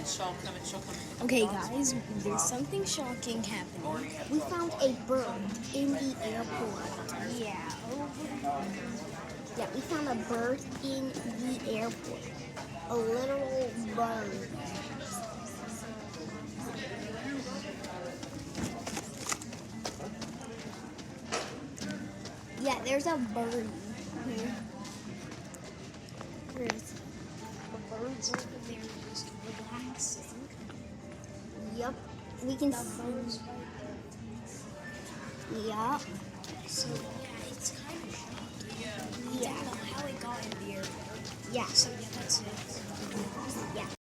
shock them and shock them. Okay, guys, there's something shocking happening. We found a bird in the airport. Yeah. Yeah, we found a bird in the airport. A literal bird. Yeah, there's a bird here. Where is it? The bird's over there just relaxing. Yup. We can The see. bird's Yup. So, yeah, it's kind of shocking. Yeah. I don't know how it got in the airport. Yeah. So, yeah, that's it. Yeah.